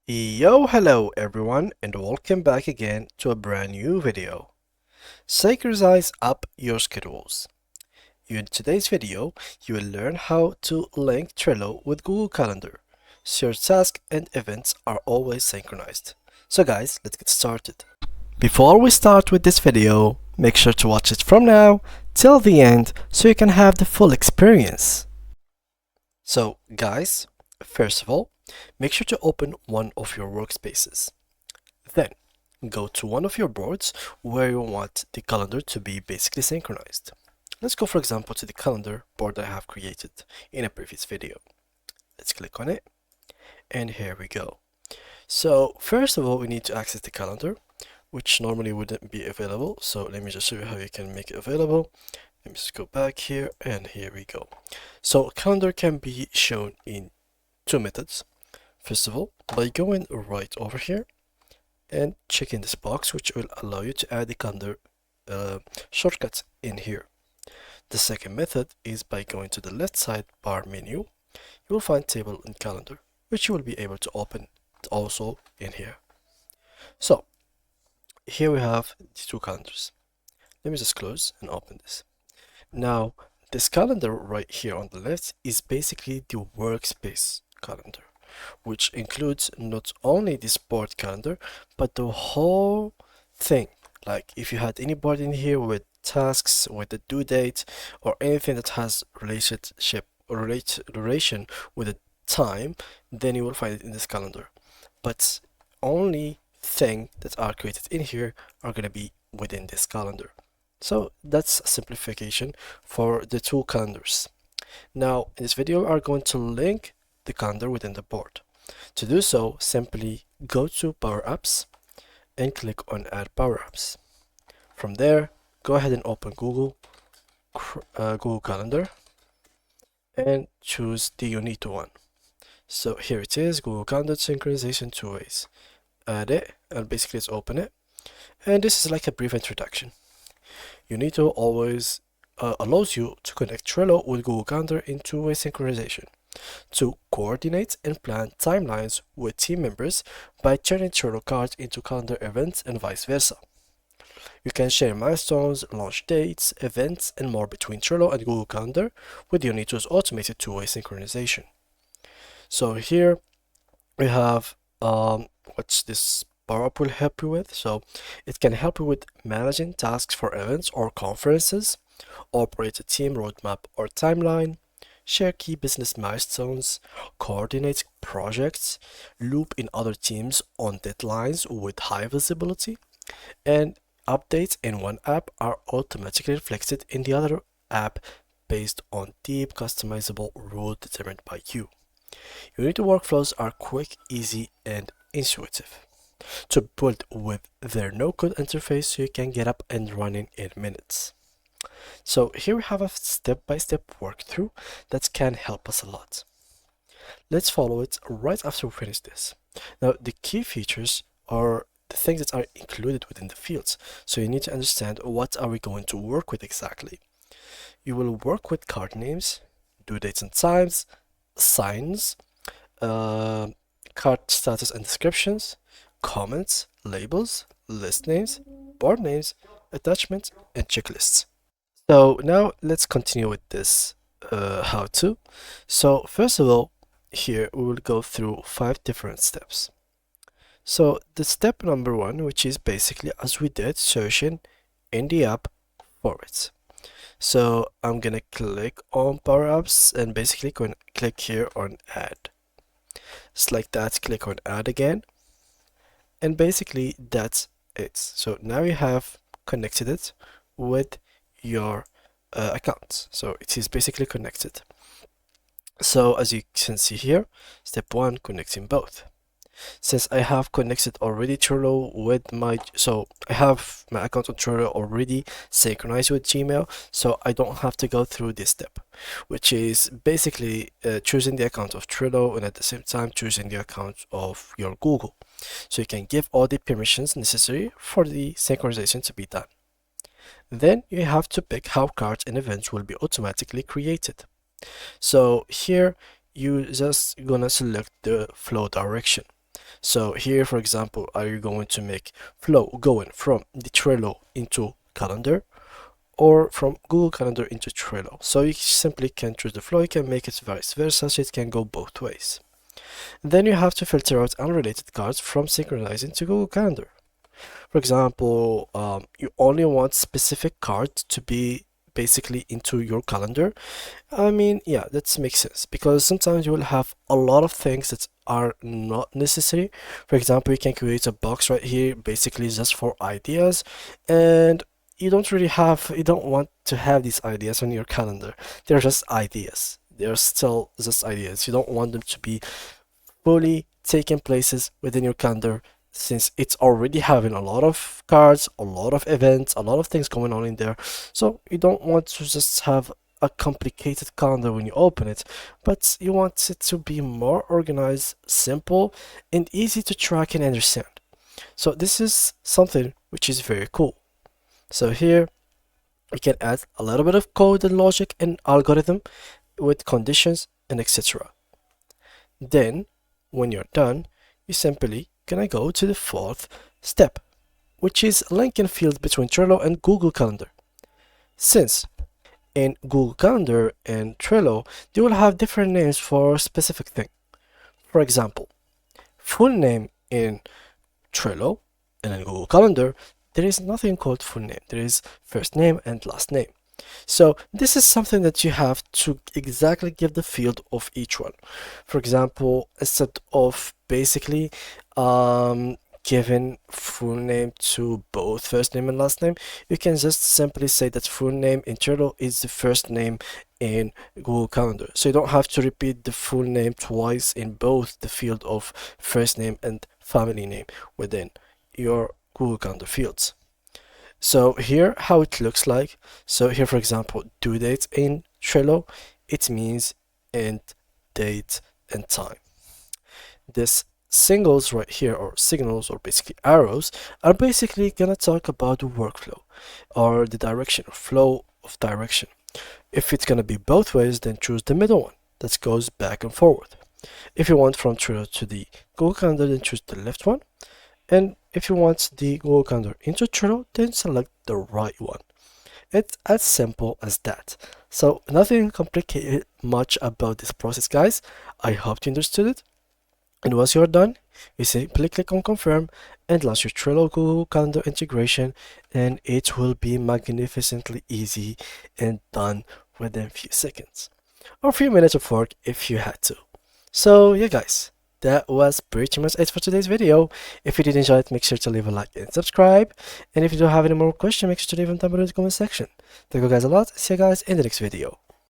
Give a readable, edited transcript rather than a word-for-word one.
Hello everyone, and welcome back again to a brand new video. Synchronize up your schedules. In today's video, you will learn how to link Trello with Google Calendar, so your tasks and events are always synchronized. So guys, let's get started. Before we start with this video, make sure to watch it from now till the end so you can have the full experience. So guys, first of all, make sure to open one of your workspaces. Then, go to one of your boards where you want the calendar to be basically synchronized. Let's go, for example, to the calendar board I have created in a previous video. Let's click on it, and here we go. So, first of all, we need to access the calendar, which normally wouldn't be available. So, let me just show you how you can make it available. Let me just go back here, and here we go. So, calendar can be shown in two methods. First of all, by going right over here and checking this box, which will allow you to add the calendar shortcuts in here. The second method is by going to the left side bar menu. You will find table and calendar, which you will be able to open also in here. So here we have the two calendars. Let me just close and open this. Now this calendar right here on the left is basically the workspace calendar, which includes not only this board calendar, but the whole thing. Like if you had any board in here with tasks, with the due date, or anything that has relationship or relation with the time, then you will find it in this calendar. But only thing that are created in here are going to be within this calendar. So that's a simplification for the two calendars. Now in this video we are going to link the calendar within the board. To do so, simply go to Power Apps and click on Add Power Apps. From there, go ahead and open Google Calendar and choose the Unito one. So here it is, Google Calendar synchronization two ways. Add it and basically let's open it. And this is like a brief introduction. Unito always allows you to connect Trello with Google Calendar in two-way synchronization to coordinate and plan timelines with team members by turning Trello cards into calendar events and vice versa. You can share milestones, launch dates, events, and more between Trello and Google Calendar with Unito's automated two-way synchronization. So here we have what this Power Up will help you with. So it can help you with managing tasks for events or conferences, operate a team roadmap or timeline, share key business milestones, coordinate projects, loop in other teams on deadlines with high visibility, and updates in one app are automatically reflected in the other app based on deep customizable rules determined by you. Unity workflows are quick, easy, and intuitive to build with their no-code interface so you can get up and running in minutes. So here we have a step-by-step walkthrough that can help us a lot. Let's follow it right after we finish this. Now the key features are the things that are included within the fields, so you need to understand what are we going to work with exactly. You will work with card names, due dates and times, signs, card status and descriptions, comments, labels, list names, board names, attachments, and checklists. So now let's continue with this how-to. So first of all, here we will go through 5 different steps. So the step number 1, which is basically as we did, searching in the app for it. So I'm gonna click on Power Apps and basically go and click here on Add. Just like that, click on Add again. And basically that's it. So now you have connected it with your account. So it is basically connected. So as you can see here, step 1, connecting both. Since I have connected already Trello with I have my account on Trello already synchronized with Gmail, so I don't have to go through this step, which is basically choosing the account of Trello and at the same time choosing the account of your Google. So you can give all the permissions necessary for the synchronization to be done. Then you have to pick how cards and events will be automatically created. So here you just gonna select the flow direction. So here, for example, are you going to make flow going from the Trello into calendar or from Google Calendar into Trello? So you simply can choose the flow. You can make it vice versa, so it can go both ways. Then you have to filter out unrelated cards from synchronizing to Google Calendar. For example, you only want specific cards to be basically into your calendar. I mean, yeah, that makes sense because sometimes you will have a lot of things that are not necessary. For example, you can create a box right here basically just for ideas, and you don't want to have these ideas on your calendar. They're just ideas. They're still just ideas. You don't want them to be fully taking places within your calendar since it's already having a lot of cards, a lot of events, a lot of things going on in there. So you don't want to just have a complicated calendar when you open it, but you want it to be more organized, simple, and easy to track and understand. So this is something which is very cool. So here you can add a little bit of code and logic and algorithm with conditions and etc. Then when you're done, you simply gonna go to the fourth step, which is linking field between Trello and Google Calendar. Since in Google Calendar and Trello, they will have different names for a specific thing. For example, full name in Trello and in Google Calendar, there is nothing called full name. There is first name and last name. So this is something that you have to exactly give the field of each one. For example, instead of basically giving full name to both first name and last name, you can just simply say that full name in Trello is the first name in Google Calendar. So you don't have to repeat the full name twice in both the field of first name and family name within your Google Calendar fields. So here how it looks like. So here, for example, due date in Trello, it means end, date, and time. This singles right here, or signals, or basically arrows, are basically gonna talk about the workflow or the direction or flow of direction. If it's gonna be both ways, then choose the middle one that goes back and forward. If you want from Trello to the Google Calendar, then choose the left one. And if you want the Google Calendar into Trello, then select the right one. It's as simple as that. So nothing complicated much about this process, guys. I hope you understood it. And once you're done, you simply click on confirm and launch your Trello Google Calendar integration, and it will be magnificently easy and done within a few seconds or a few minutes of work if you had to. So yeah, guys, that was pretty much it for today's video. If you did enjoy it, make sure to leave a like and subscribe. And if you don't have any more questions, make sure to leave them down below in the comment section. Thank you guys a lot. See you guys in the next video.